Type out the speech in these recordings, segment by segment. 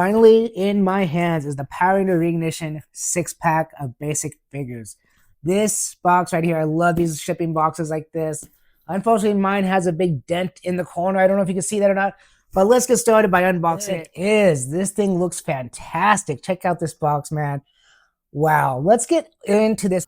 Finally, in my hands is the Power Re-Ignition 6-pack of basic figures. This box right here, I love these shipping boxes like this. Unfortunately, mine has a big dent in the corner. I don't know if you can see that or not, but let's get started by unboxing it. This thing looks fantastic. Check out this box, man. Wow, let's get into this.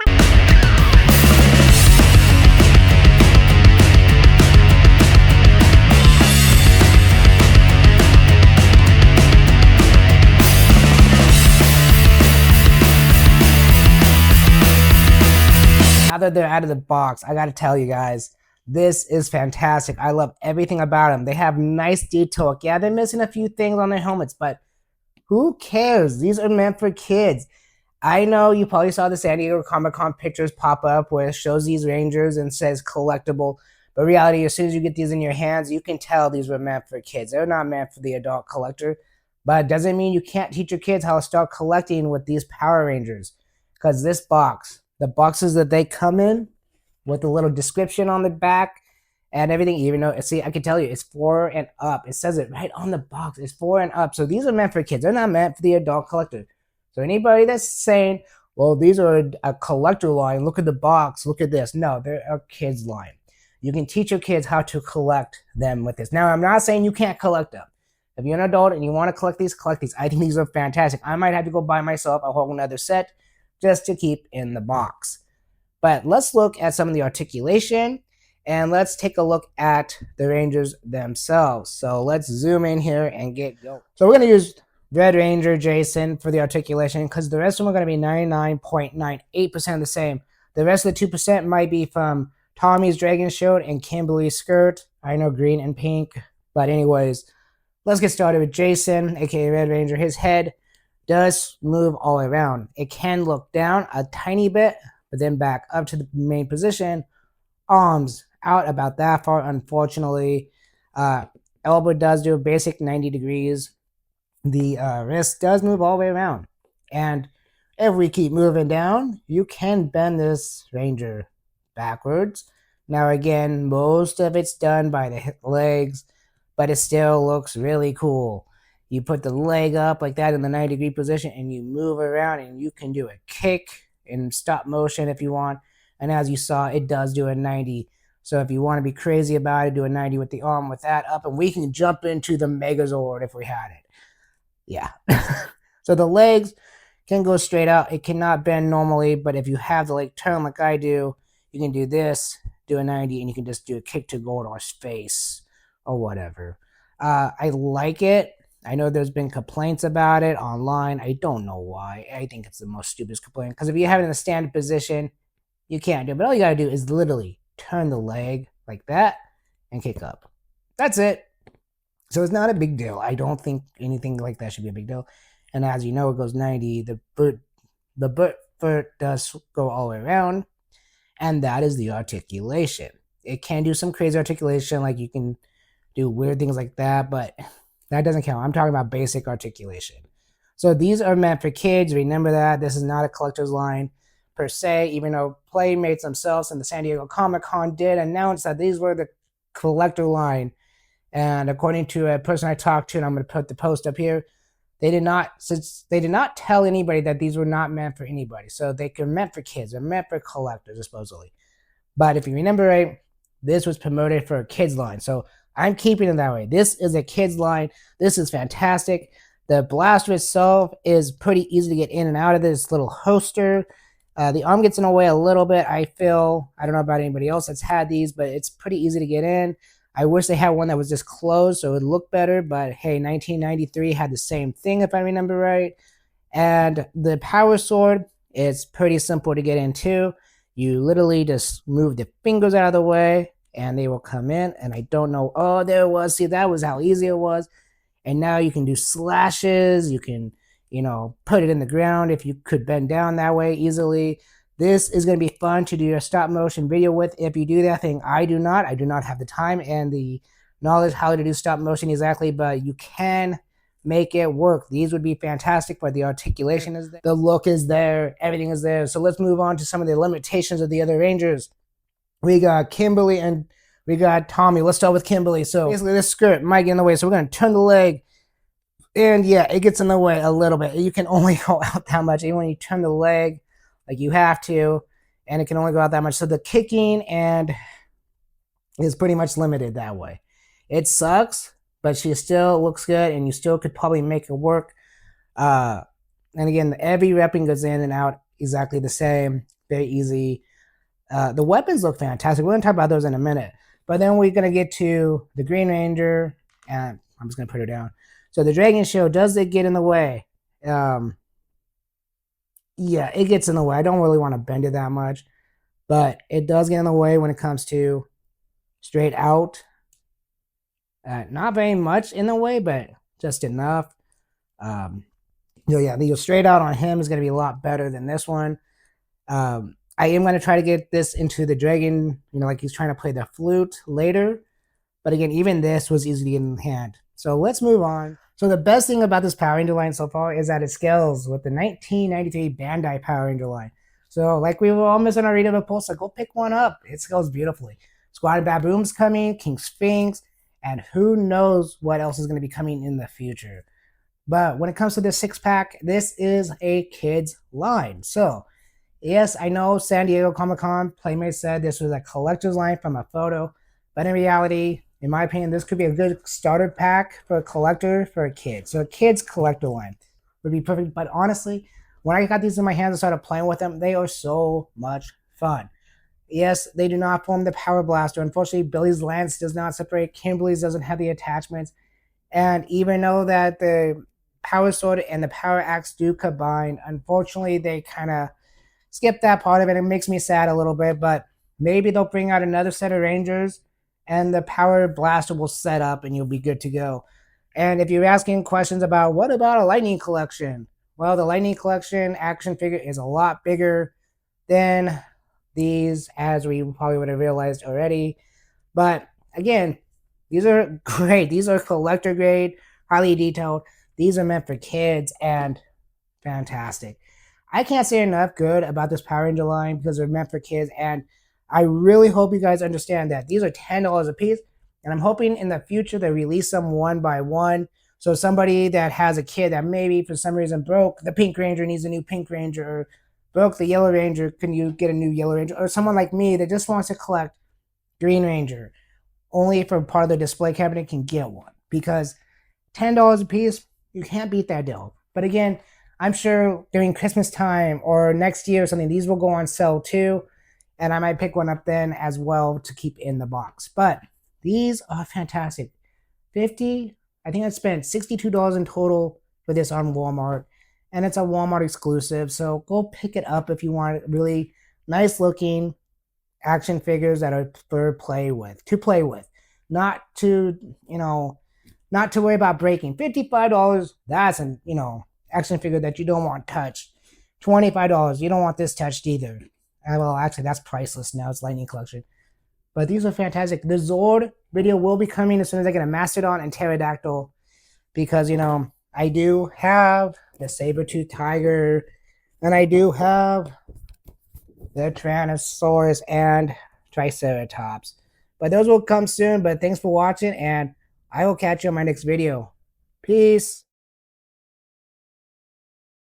Now that they're out of the box, I gotta tell you guys, this is fantastic. I love everything about them. They have nice detail. Yeah, they're missing a few things on their helmets, but who cares? These are meant for kids. I know you probably saw the San Diego Comic-Con pictures pop up where it shows these Rangers and says collectible, but reality, as soon as you get these in your hands, you can tell these were meant for kids. They're not meant for the adult collector, but it doesn't mean you can't teach your kids how to start collecting with these Power Rangers, because this box, the boxes that they come in with a little description on the back and everything, even though, see, I can tell you it's 4 and up. It says it right on the box. It's 4 and up. So these are meant for kids. They're not meant for the adult collector. So anybody that's saying, well, these are a collector line, look at the box, look at this. No, they're a kids line. You can teach your kids how to collect them with this. Now, I'm not saying you can't collect them. If you're an adult and you want to collect these, collect these. I think these are fantastic. I might have to go buy myself a whole another set just to keep in the box. But let's look at some of the articulation and let's take a look at the Rangers themselves. So let's zoom in here and get going. So we're going to use Red Ranger Jason for the articulation because the rest of them are going to be 99.98% the same. The rest of the 2% might be from Tommy's Dragon Shield and Kimberly's skirt. I know green and pink. But anyways, let's get started with Jason, aka Red Ranger. His head does move all around. It can look down a tiny bit, but then back up to the main position. Arms out about that far, unfortunately. Elbow does do a basic 90 degrees. The wrist does move all the way around. And if we keep moving down, you can bend this Ranger backwards. Now again, most of it's done by the legs, but it still looks really cool. You put the leg up like that in the 90-degree position and you move around and you can do a kick in stop motion if you want. And as you saw, it does do a 90. So if you want to be crazy about it, do a 90 with the arm with that up, and we can jump into the Megazord if we had it. Yeah. So the legs can go straight out. It cannot bend normally, but if you have the leg turn like I do, you can do this, do a 90, and you can just do a kick to Goldor's face or whatever. I like it. I know there's been complaints about it online. I don't know why. I think it's the most stupidest complaint. Because if you have it in a standing position, you can't do it. But all you got to do is literally turn the leg like that and kick up. That's it. So it's not a big deal. I don't think anything like that should be a big deal. And as you know, it goes 90. The butt foot does go all the way around. And that is the articulation. It can do some crazy articulation. Like you can do weird things like that. But that doesn't count. I'm talking about basic articulation. So these are meant for kids. Remember that. This is not a collector's line per se, even though Playmates themselves and the San Diego Comic-Con did announce that these were the collector line. And according to a person I talked to, and I'm going to put the post up here, they did not tell anybody that these were not meant for anybody. So they are meant for kids. They're meant for collectors, supposedly. But if you remember right, this was promoted for a kids line. So I'm keeping it that way. This is a kids line. This is fantastic. The blaster itself is pretty easy to get in and out of this little holster. The arm gets in the way a little bit, I feel. I don't know about anybody else that's had these, but it's pretty easy to get in. I wish they had one that was just closed so it would look better, but hey, 1993 had the same thing if I remember right. And the power sword is pretty simple to get into. You literally just move the fingers out of the way and they will come in, and I don't know, oh, there it was. See, that was how easy it was. And now you can do slashes. You can, put it in the ground if you could bend down that way easily. This is going to be fun to do your stop motion video with if you do that thing. I do not have the time and the knowledge how to do stop motion exactly, but you can make it work. These would be fantastic, but the articulation is there. The look is there. Everything is there. So let's move on to some of the limitations of the other Rangers. We got Kimberly and we got Tommy. Let's start with Kimberly. So basically this skirt might get in the way. So we're going to turn the leg And yeah, it gets in the way a little bit. You can only go out that much. Even when you turn the leg, like you have to, and it can only go out that much. So the kicking and is pretty much limited that way. It sucks, but she still looks good, and you still could probably make it work. Uh, and again, every repping goes in and out exactly the same, very easy. The weapons look fantastic. We're gonna talk about those in a minute, but then we're gonna get to the Green Ranger, and I'm just gonna put her down. So the Dragon Shield, does it get in the way? Um, yeah, it gets in the way. I don't really want to bend it that much, but it does get in the way when it comes to straight out. Not very much in the way, but just enough. Um, yeah, the straight out on him is going to be a lot better than this one. I am going to try to get this into the dragon, like he's trying to play the flute later. But again, even this was easy to get in hand. So let's move on. So the best thing about this Power Ranger line so far is that it scales with the 1993 Bandai Power Ranger line. So like we were all missing our Rita Repulsa, go pick one up. It scales beautifully. Squad Baboom's coming, King Sphinx, and who knows what else is going to be coming in the future. But when it comes to this 6-pack, this is a kid's line. So yes, I know San Diego Comic-Con Playmates said this was a collector's line from a photo, but in reality, in my opinion, this could be a good starter pack for a collector for a kid. So a kid's collector line would be perfect. But honestly, when I got these in my hands and started playing with them, they are so much fun. Yes, they do not form the Power Blaster. Unfortunately, Billy's Lance does not separate. Kimberly's doesn't have the attachments. And even though that the Power Sword and the Power Axe do combine, unfortunately, they kind of skip that part of it. It makes me sad a little bit, but maybe they'll bring out another set of Rangers and the Power Blaster will set up and you'll be good to go. And if you're asking questions about what about a Lightning Collection? Well, the Lightning Collection action figure is a lot bigger than these, as we probably would have realized already. But again, these are great. These are collector grade, highly detailed. These are meant for kids and fantastic. I can't say enough good about this Power Ranger line because they're meant for kids, and I really hope you guys understand that these are $10 a piece, and I'm hoping in the future they release them one by one. So somebody that has a kid that maybe for some reason broke the Pink Ranger needs a new Pink Ranger, or broke the Yellow Ranger, can you get a new Yellow Ranger? Or someone like me that just wants to collect Green Ranger, only for part of the display cabinet can get one because $10 a piece, you can't beat that deal. But again, I'm sure during Christmas time or next year or something, these will go on sale too. And I might pick one up then as well to keep in the box. But these are fantastic. I think I spent $62 in total for this on Walmart. And it's a Walmart exclusive. So go pick it up if you want really nice looking action figures that are for play with. To play with. Not to, not to worry about breaking. $55, that's an, action figure that you don't want touched. $25, you don't want this touched either. Well, actually, that's priceless now. It's Lightning Collection. But these are fantastic. The Zord video will be coming as soon as I get a Mastodon and Pterodactyl. Because, I do have the Saber-Tooth Tiger. And I do have the Tyrannosaurus and Triceratops. But those will come soon. But thanks for watching. And I will catch you on my next video. Peace.